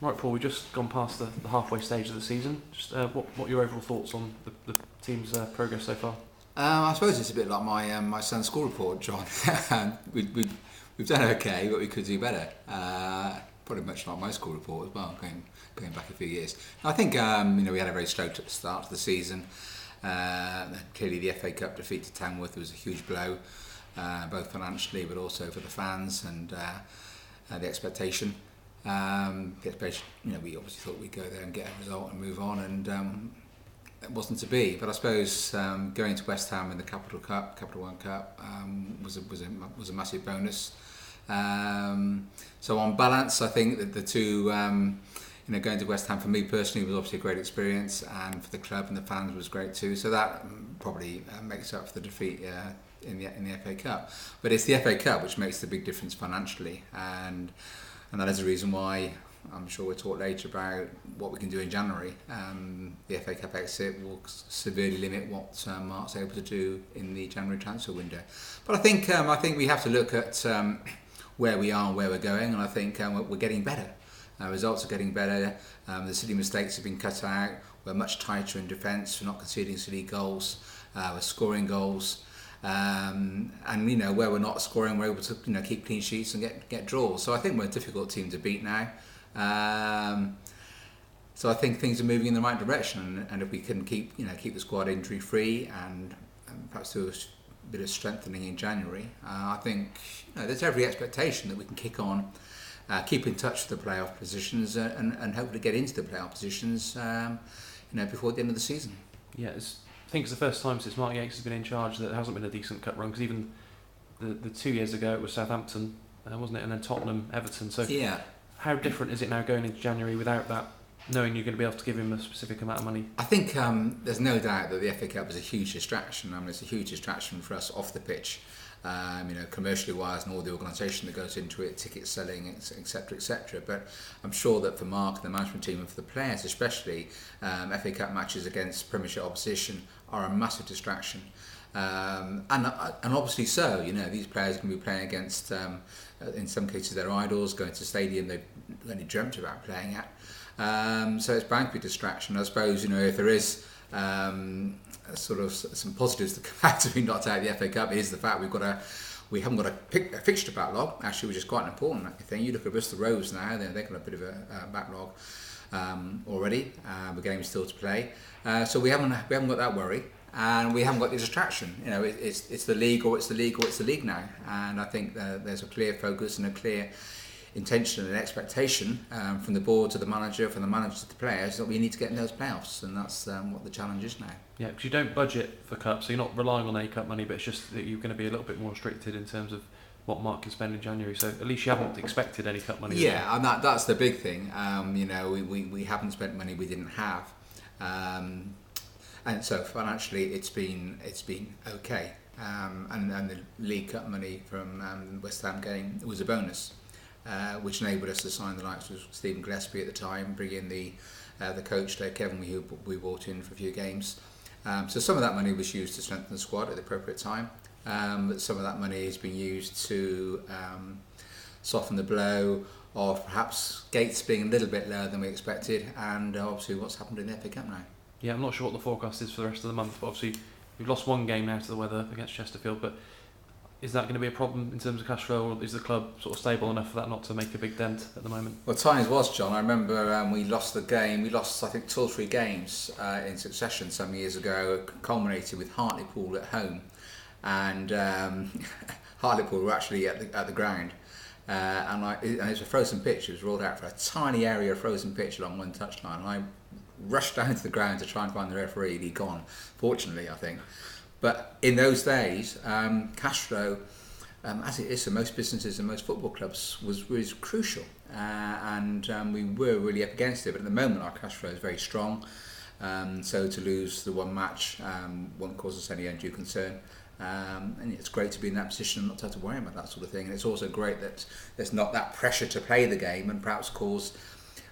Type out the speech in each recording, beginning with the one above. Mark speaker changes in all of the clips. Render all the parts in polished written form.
Speaker 1: Right, Paul, we've just gone past the halfway stage of the season. Just what are your overall thoughts on the team's progress so far?
Speaker 2: I suppose it's a bit like my son's school report, John. We've done okay, but we could do better. Probably much like my school report as well, going back a few years. I think we had a very slow start to the season. Clearly, the FA Cup defeat to Tamworth was a huge blow, both financially but also for the fans and the expectation. We obviously thought we'd go there and get a result and move on, and it wasn't to be. But I suppose going to West Ham in the Capital One Cup, was a massive bonus. So on balance, I think that the two, going to West Ham for me personally was obviously a great experience, and for the club and the fans was great too. So that probably makes up for the defeat in the FA Cup. But it's the FA Cup which makes the big difference financially, and that is the reason why I'm sure we'll talk later about what we can do in January. The FA Cup exit will severely limit what Mark's able to do in the January transfer window. But I think we have to look at where we are and where we're going, and I think we're getting better. Results are getting better. The silly mistakes have been cut out. We're much tighter in defence. We're not conceding silly goals. We're scoring goals. And where we're not scoring, we're able to keep clean sheets and get draws. So I think we're a difficult team to beat now. So I think things are moving in the right direction, and if we can keep the squad injury free and perhaps do a bit of strengthening in January, I think there's every expectation that we can kick on, keep in touch with the playoff positions, and hopefully get into the playoff positions before the end of the season.
Speaker 1: Yeah, I think it's the first time since Mark Yates has been in charge that there hasn't been a decent cup run, because even the 2 years ago it was Southampton, wasn't it, and then Tottenham, Everton. So yeah. How different is it now going into January without that, knowing you're going to be able to give him a specific amount of money?
Speaker 2: I think there's no doubt that the FA Cup is a huge distraction. It's a huge distraction for us off the pitch, commercially wise, and all the organisation that goes into it, ticket selling, etc., etc. But I'm sure that for Mark and the management team, and for the players especially, FA Cup matches against Premiership opposition are a massive distraction. And obviously so, these players can be playing against, in some cases, their idols, going to a stadium they've only dreamt about playing at. So it's bound to be distraction. I suppose, if there is sort of some positives to come out of being knocked out of the FA Cup, is the fact we haven't got a fixture backlog, actually, which is quite an important thing. You look at Bristol Rovers now, they've got a bit of a backlog already, with games still to play. So we haven't got that worry. And we haven't got the distraction. It's the league, or it's the league, or it's the league now. And I think there's a clear focus and a clear intention and expectation from the board to the manager, from the manager to the players, that we need to get in those playoffs, and that's what the challenge is now.
Speaker 1: Yeah, because you don't budget for cups, so you're not relying on A Cup money, but it's just that you're going to be a little bit more restricted in terms of what Mark can spend in January. So at least you haven't expected any cup money.
Speaker 2: Yeah, and that's the big thing. We haven't spent money we didn't have. And so financially, it's been okay, and the League Cup money from the West Ham game was a bonus, which enabled us to sign the likes of Stephen Gillespie at the time, bring in the coach Kevin, who we brought in for a few games. So some of that money was used to strengthen the squad at the appropriate time, but some of that money has been used to soften the blow of perhaps Gates being a little bit lower than we expected, and obviously what's happened in the FA Cup now.
Speaker 1: Yeah, I'm not sure what the forecast is for the rest of the month, but obviously we've lost one game now to the weather against Chesterfield, but is that going to be a problem in terms of cash flow, or is the club sort of stable enough for that not to make a big dent at the moment?
Speaker 2: Well, times was, John. I remember we lost the game. We lost, I think, 2 or 3 games in succession some years ago, culminating with Hartlepool at home, and Hartlepool were actually at the ground. And it was a frozen pitch. It was rolled out for a tiny area of frozen pitch along one touchline, and I rushed down to the ground to try and find the referee. He'd gone, fortunately, I think. But in those days, cash flow, as it is for most businesses and most football clubs, was crucial, and we were really up against it. But at the moment, our cash flow is very strong, so to lose the one match won't cause us any undue concern. And it's great to be in that position and not to have to worry about that sort of thing. And it's also great that there's not that pressure to play the game and perhaps cause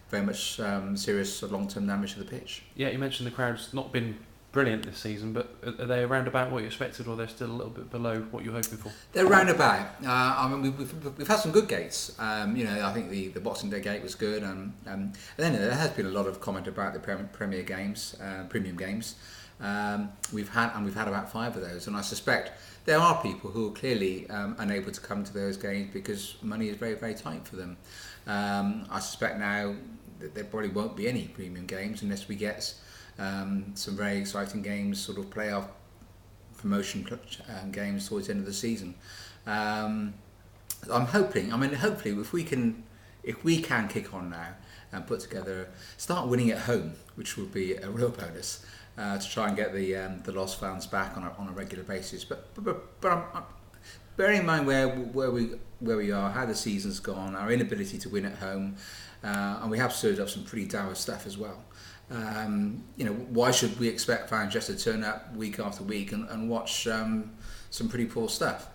Speaker 2: very much serious long-term damage to the pitch.
Speaker 1: Yeah, you mentioned the crowd's not been brilliant this season, but are they around about what you expected, or they're still a little bit below what you're hoping for?
Speaker 2: They're round about. I mean, we've had some good gates. I think the Boxing Day gate was good, and then there has been a lot of comment about the Premier games, premium games. We've had about 5 of those, and I suspect there are people who are clearly unable to come to those games because money is very, very tight for them. I suspect now that there probably won't be any premium games unless we get some very exciting games, sort of playoff promotion games towards the end of the season. I'm hoping. I mean, hopefully, if we can kick on now and start winning at home, which would be a real bonus to try and get the lost fans back on a regular basis. But I'm bearing in mind where we are, how the season's gone, our inability to win at home, and we have served up some pretty dour stuff as well. Why should we expect fans just to turn up week after week and watch some pretty poor stuff?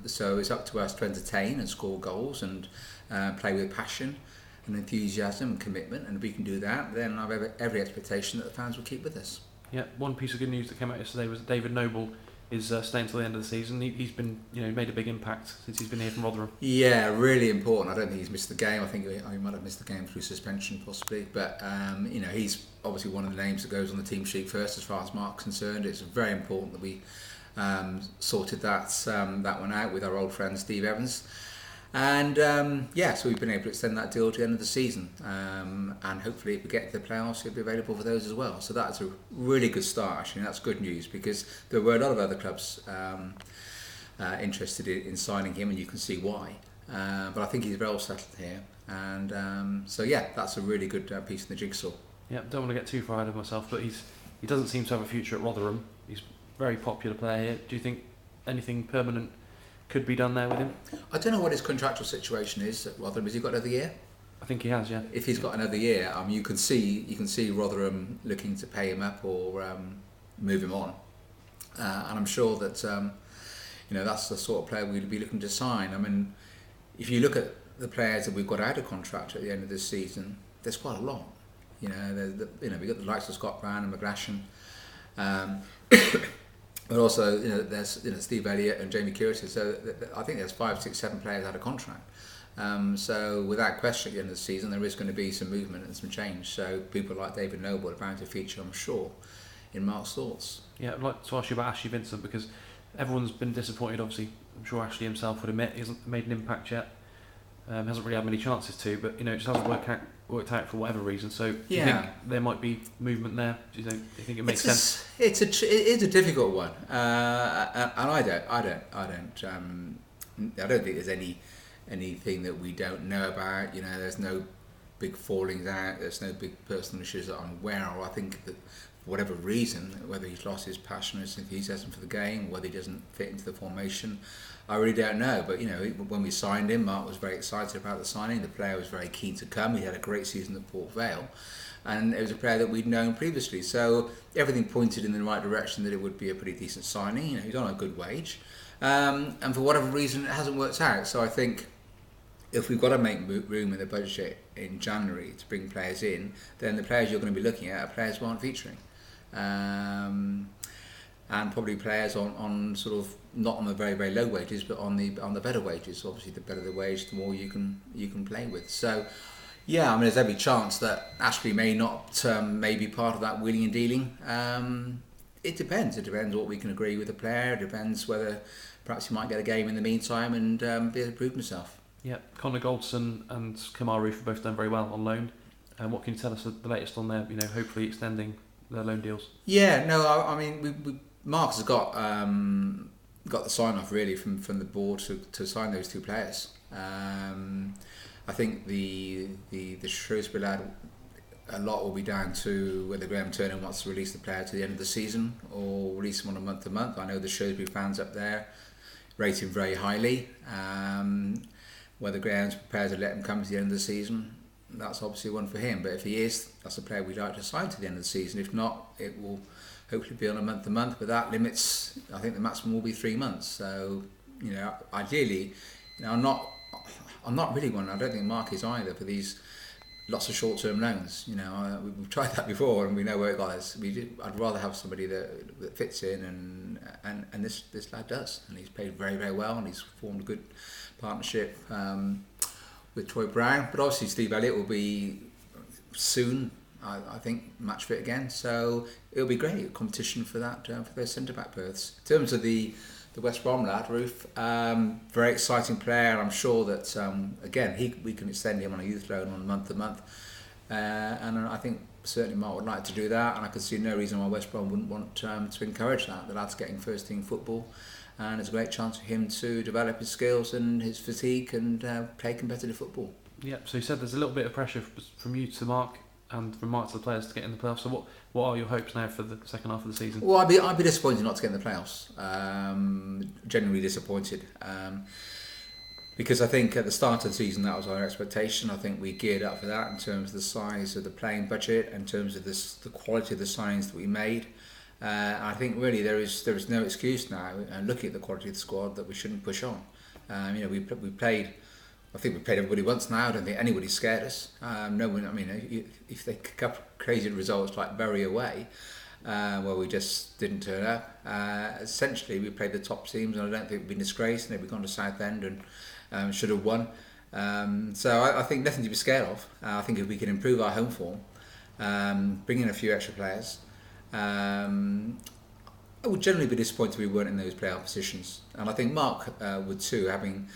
Speaker 2: So it's up to us to entertain and score goals and play with passion and enthusiasm and commitment, and if we can do that, then I have every expectation that the fans will keep with us.
Speaker 1: Yeah, one piece of good news that came out yesterday was that David Noble is staying till the end of the season. He's been, made a big impact since he's been here from Rotherham.
Speaker 2: Yeah, really important. I don't think he's missed the game. I think he might have missed the game through suspension possibly, but he's obviously one of the names that goes on the team sheet first as far as Mark's concerned. It's very important that we sorted that one out with our old friend Steve Evans. And so we've been able to extend that deal to the end of the season, and hopefully if we get to the playoffs he'll be available for those as well. So that's a really good start actually, and that's good news because there were a lot of other clubs interested in signing him, and you can see why. But I think he's well settled here, and that's a really good piece in the jigsaw.
Speaker 1: Yeah, don't want to get too far ahead of myself, but he doesn't seem to have a future at Rotherham. He's a very popular player here. Do you think anything permanent could be done there with him?
Speaker 2: I don't know what his contractual situation is at Rotherham. Has he got another year?
Speaker 1: I think he has, yeah.
Speaker 2: If he's got another year, you can see Rotherham looking to pay him up or move him on, and I'm sure that that's the sort of player we'd be looking to sign. I mean, if you look at the players that we've got out of contract at the end of this season, there's quite a lot. We've got the likes of Scott Brown and McGlashan. But also, there's Steve Elliott and Jamie Curtis. So I think there's 5, 6, 7 players out of contract. So without question, at the end of the season, there is going to be some movement and some change. So people like David Noble are bound to feature, I'm sure, in Mark's thoughts.
Speaker 1: Yeah, I'd like to ask you about Ashley Vincent because everyone's been disappointed. Obviously, I'm sure Ashley himself would admit he hasn't made an impact yet. Hasn't really had many chances to, but it just hasn't worked out for whatever reason. So do you think there might be movement there? Do you think it makes sense?
Speaker 2: It is a difficult one, and I don't think there's anything that we don't know about. There's no big fallings out. There's no big personal issues that I'm aware of. I think that for whatever reason, whether he's lost his passion or his enthusiasm for the game, whether he doesn't fit into the formation, I really don't know. But when we signed him, Mark was very excited about the signing. The player was very keen to come. He had a great season at Port Vale, and it was a player that we'd known previously. So everything pointed in the right direction that it would be a pretty decent signing. He's on a good wage, and for whatever reason, it hasn't worked out. So I think if we've got to make room in the budget in January to bring players in, then the players you're going to be looking at are players who aren't featuring. And probably players on sort of not on the very, very low wages, but on the better wages. Obviously, the better the wage, the more you can play with. So, there's every chance that Ashley may not be part of that wheeling and dealing. It depends. It depends what we can agree with the player. It depends whether perhaps he might get a game in the meantime and be able to prove himself.
Speaker 1: Yeah, Connor Goldson and Kamar Roof have both done very well on loan. And what can you tell us the latest on their, hopefully extending their loan deals?
Speaker 2: Yeah, no, I mean, Mark has got the sign-off really from the board to sign those 2 players. I think the Shrewsbury lad, a lot will be down to whether Graham Turner wants to release the player to the end of the season or release him on a month-to-month. I know the Shrewsbury fans up there rate him very highly. Whether Graham's prepared to let him come to the end of the season, that's obviously one for him. But if he is, that's a player we'd like to sign to the end of the season. If not, it will hopefully be on a month-to-month, but that limits, I think the maximum will be 3 months. So, ideally, I'm not really one, I don't think Mark is either, for these lots of short-term loans. You know, we've tried that before, and we know where it got us. I'd rather have somebody that fits in, and this lad does, and he's played very, very well, and he's formed a good partnership with Troy Brown. But obviously, Steve Elliott will be soon, I think, match fit again. So it'll be great competition for that for those centre back berths. In terms of the West Brom lad, Ruth, very exciting player, and I'm sure that again we can extend him on a youth loan on month to month, and I think certainly Mark would like to do that, and I could see no reason why West Brom wouldn't want to encourage that. The lad's getting first team football, and it's a great chance for him to develop his skills and his physique and play competitive football.
Speaker 1: Yeah, so you said there's a little bit of pressure from you to Mark and from Mark to the players to get in the playoffs. So what are your hopes now for the second half of the season?
Speaker 2: Well, I'd be disappointed not to get in the playoffs. Genuinely disappointed. Because I think at the start of the season that was our expectation. I think we geared up for that in terms of the size of the playing budget, in terms of the quality of the signings that we made. I think really there is no excuse now, and looking at the quality of the squad, that we shouldn't push on. We played. I think we played everybody once now. I don't think anybody scared us. No one. I mean, if they kick up crazy results like Bury away, where we just didn't turn up. Essentially, we played the top teams, and I don't think we've been disgraced. And we've gone to Southend and should have won. So I think nothing to be scared of. I think if we can improve our home form, bring in a few extra players, I would generally be disappointed if we weren't in those playoff positions. And I think Mark would too, having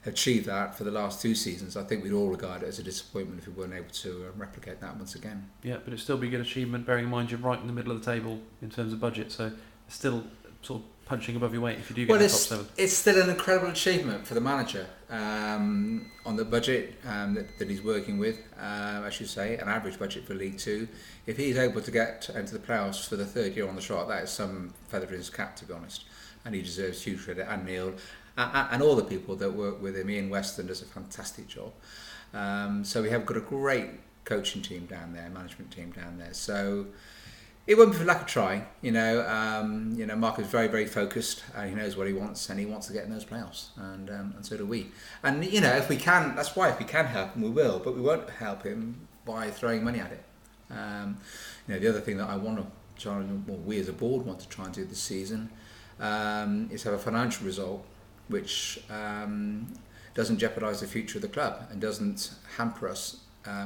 Speaker 2: achieved that for the last 2 seasons. I think we'd all regard it as a disappointment if we weren't able to replicate that once again.
Speaker 1: Yeah, but it'd still be a good achievement, bearing in mind you're right in the middle of the table in terms of budget, so it's still sort of punching above your weight if you do get the top 7.
Speaker 2: It's still an incredible achievement for the manager on the budget that he's working with, I should say, an average budget for League 2. If he's able to get into the playoffs for the 3rd year on the trot, that is some feather in his cap, to be honest, and he deserves huge credit, and Neil, and all the people that work with him. Ian Weston does a fantastic job. So we have got a great coaching team down there, management team down there. So it won't be for lack of trying. Mark is very, very focused. He knows what he wants, and he wants to get in those playoffs, and so do we. And if we can, that's why if we can help him, we will. But we won't help him by throwing money at it. The other thing that I want to try, we as a board want to try and do this season, is have a financial result which doesn't jeopardise the future of the club and doesn't hamper us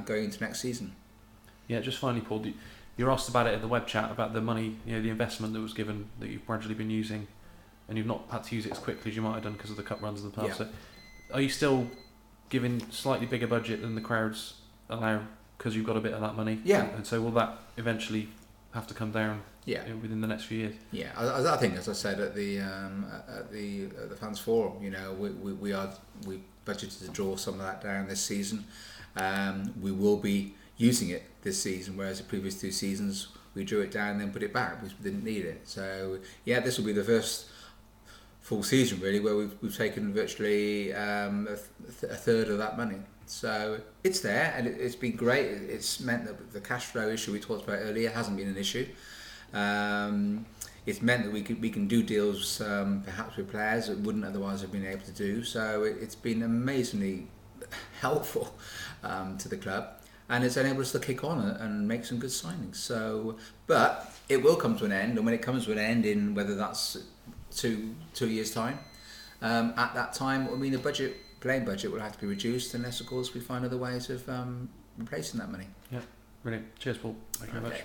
Speaker 2: going into next season.
Speaker 1: Yeah, just finally, Paul, you're asked about it at the web chat about the money, the investment that was given that you've gradually been using, and you've not had to use it as quickly as you might have done because of the cup runs in the past. Yeah. So, are you still giving slightly bigger budget than the crowds allow because you've got a bit of that money?
Speaker 2: Yeah.
Speaker 1: And so will that eventually have to come down?
Speaker 2: Yeah.
Speaker 1: Within the next few years.
Speaker 2: Yeah, I think, as I said at the fans forum, we budgeted to draw some of that down this season. We will be using it this season, whereas the previous 2 seasons we drew it down and then put it back because we didn't need it. So yeah, this will be the first full season really where we've taken virtually a third of that money. So it's there, and it's been great. It's meant that the cash flow issue we talked about earlier hasn't been an issue. It's meant that we can do deals perhaps with players that wouldn't otherwise have been able to do. So it's been amazingly helpful to the club, and it's enabled us to kick on and make some good signings. So, but it will come to an end, and when it comes to an end in whether that's 2 years' time, at that time, the playing budget will have to be reduced unless, of course, we find other ways of replacing that money.
Speaker 1: Yeah, brilliant. Cheers, Paul. Thank you very much.